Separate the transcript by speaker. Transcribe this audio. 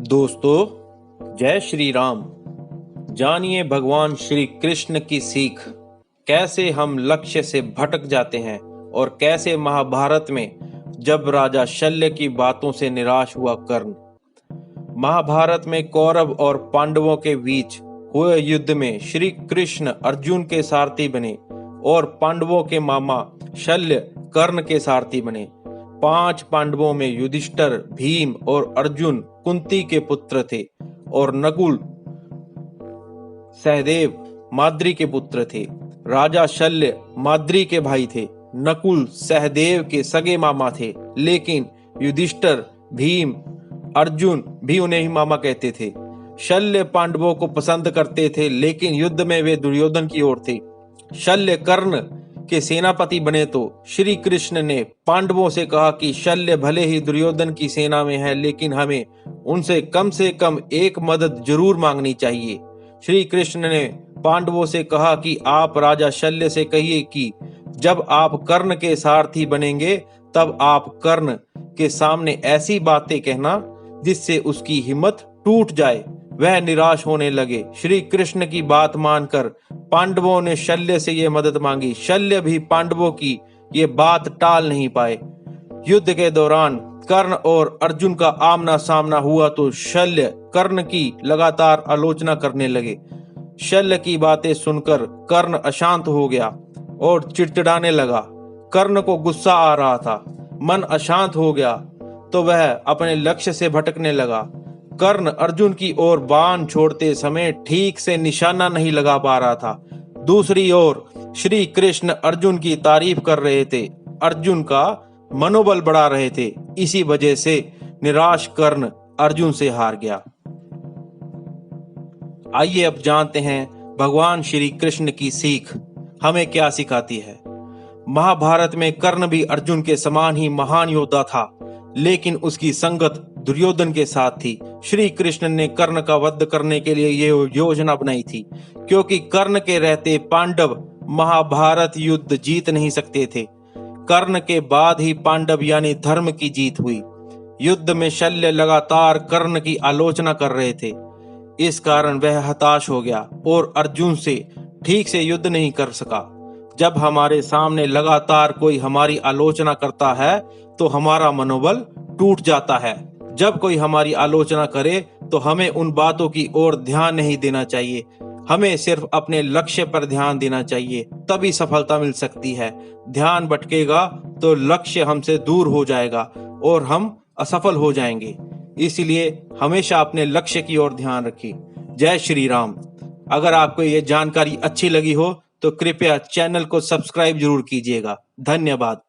Speaker 1: दोस्तों, जय श्री राम। जानिए भगवान श्री कृष्ण की सीख, कैसे हम लक्ष्य से भटक जाते हैं और कैसे महाभारत में जब राजा शल्य की बातों से निराश हुआ कर्ण। महाभारत में कौरव और पांडवों के बीच हुए युद्ध में श्री कृष्ण अर्जुन के सारथी बने और पांडवों के मामा शल्य कर्ण के सारथी बने। 5 पांडवों में युधिष्ठिर, भीम और अर्जुन कुंती के पुत्र थे और नकुल, सहदेव माद्री के पुत्र थे। राजा शल्य माद्री के भाई थे। नकुल सहदेव के सगे मामा थे, लेकिन युधिष्ठिर, भीम, अर्जुन भी उन्हें ही मामा कहते थे। शल्य पांडवों को पसंद करते थे, लेकिन युद्ध में वे दुर्योधन की ओर थे। शल्य कर्ण के सेनापति बने तो श्री कृष्ण ने पांडवों से कहा कि शल्य भले ही दुर्योधन की सेना में है, लेकिन हमें उनसे कम एक मदद जरूर मांगनी चाहिए। श्री कृष्ण ने पांडवों से कहा कि आप राजा शल्य से कहिए कि जब आप कर्ण के सारथी बनेंगे तब आप कर्ण के सामने ऐसी बातें कहना जिससे उसकी हिम्मत टूट जाए, वह निराश होने लगे। श्री कृष्ण की बात मानकर पांडवों ने शल्य से यह मदद मांगी। शल्य भी पांडवों की ये बात टाल नहीं पाए। युद्ध के दौरान कर्ण और अर्जुन का आमना सामना हुआ तो शल्य कर्ण की लगातार आलोचना करने लगे। शल्य की बातें सुनकर कर्ण अशांत हो गया और चिड़चिड़ाने लगा। कर्ण को गुस्सा आ रहा था, मन अशांत हो गया तो वह अपने लक्ष्य से भटकने लगा। कर्ण अर्जुन की ओर बाण छोड़ते समय ठीक से निशाना नहीं लगा पा रहा था। दूसरी ओर श्री कृष्ण अर्जुन की तारीफ कर रहे थे, अर्जुन का मनोबल बढ़ा रहे थे। इसी वजह से निराश कर्ण अर्जुन से हार गया। आइए अब जानते हैं भगवान श्री कृष्ण की सीख हमें क्या सिखाती है। महाभारत में कर्ण भी अर्जुन के समान ही महान योद्धा था, लेकिन उसकी संगत दुर्योधन के साथ थी। श्री कृष्ण ने कर्ण का वध करने के लिए ये योजना बनाई थी, क्योंकि कर्ण के रहते पांडव महाभारत युद्ध जीत नहीं सकते थे। कर्ण के बाद ही पांडव यानी धर्म की जीत हुई। युद्ध में शल्य लगातार कर्ण की आलोचना कर रहे थे, इस कारण वह हताश हो गया और अर्जुन से ठीक से युद्ध नहीं कर सका। जब हमारे सामने लगातार कोई हमारी आलोचना करता है तो हमारा मनोबल टूट जाता है। जब कोई हमारी आलोचना करे तो हमें उन बातों की ओर ध्यान नहीं देना चाहिए, हमें सिर्फ अपने लक्ष्य पर ध्यान देना चाहिए, तभी सफलता मिल सकती है। ध्यान भटकेगा तो लक्ष्य हमसे दूर हो जाएगा और हम असफल हो जाएंगे। इसलिए हमेशा अपने लक्ष्य की ओर ध्यान रखिए। जय श्री राम। अगर आपको ये जानकारी अच्छी लगी हो तो कृपया चैनल को सब्सक्राइब जरूर कीजिएगा। धन्यवाद।